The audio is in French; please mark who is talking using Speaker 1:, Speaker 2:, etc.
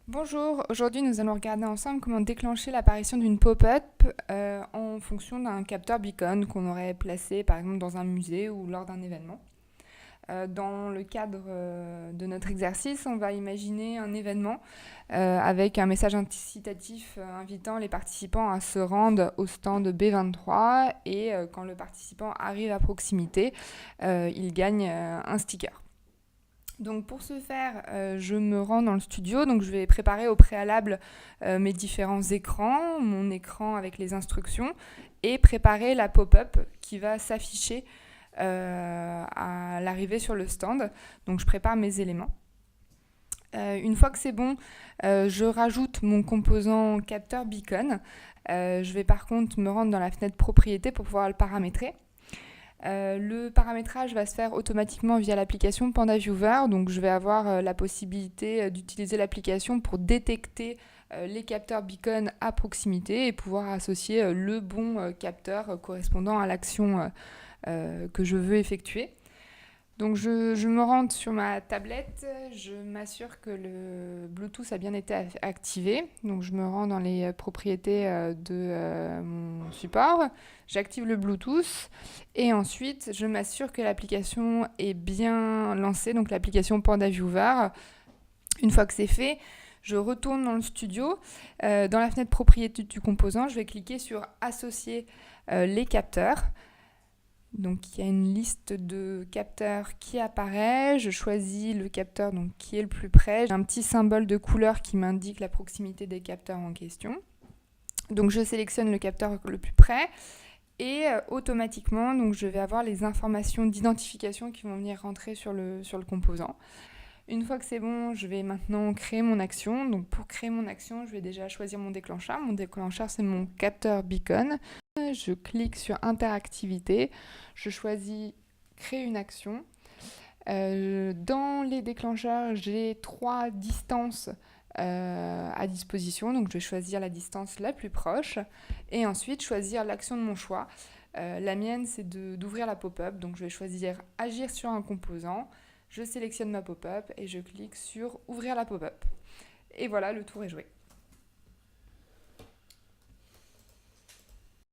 Speaker 1: Bonjour, aujourd'hui nous allons regarder ensemble comment déclencher l'apparition d'une pop-up en fonction d'un capteur beacon qu'on aurait placé par exemple dans un musée ou lors d'un événement. Dans le cadre de notre exercice, on va imaginer un événement avec un message incitatif invitant les participants à se rendre au stand B23 et quand le participant arrive à proximité, il gagne un sticker. Donc pour ce faire, je me rends dans le studio, donc je vais préparer au préalable mes différents écrans, mon écran avec les instructions, et préparer la pop-up qui va s'afficher à l'arrivée sur le stand. Donc je prépare mes éléments. Une fois que c'est bon, je rajoute mon composant capteur beacon. Je vais par contre me rendre dans la fenêtre propriété pour pouvoir le paramétrer. Le paramétrage va se faire automatiquement via l'application Panda Viewer, donc je vais avoir la possibilité d'utiliser l'application pour détecter les capteurs beacon à proximité et pouvoir associer le bon capteur correspondant à l'action que je veux effectuer. Donc je me rends sur ma tablette, je m'assure que le Bluetooth a bien été activé. Donc je me rends dans les propriétés de mon support, j'active le Bluetooth et ensuite je m'assure que l'application est bien lancée, donc l'application Panda Viewer. Une fois que c'est fait, je retourne dans le studio. Dans la fenêtre propriété du composant, je vais cliquer sur associer les capteurs. Donc il y a une liste de capteurs qui apparaît, je choisis le capteur donc, qui est le plus près, j'ai un petit symbole de couleur qui m'indique la proximité des capteurs en question. Donc je sélectionne le capteur le plus près et automatiquement donc, je vais avoir les informations d'identification qui vont venir rentrer sur le composant. Une fois que c'est bon, je vais maintenant créer mon action. Donc pour créer mon action, je vais déjà choisir mon déclencheur. Mon déclencheur, c'est mon capteur beacon. Je clique sur interactivité. Je choisis créer une action. Dans les déclencheurs, j'ai 3 distances à disposition. Donc je vais choisir la distance la plus proche et ensuite choisir l'action de mon choix. La mienne, c'est d'ouvrir la pop-up. Donc je vais choisir agir sur un composant. Je sélectionne ma pop-up et je clique sur ouvrir la pop-up. Et voilà, le tour est joué.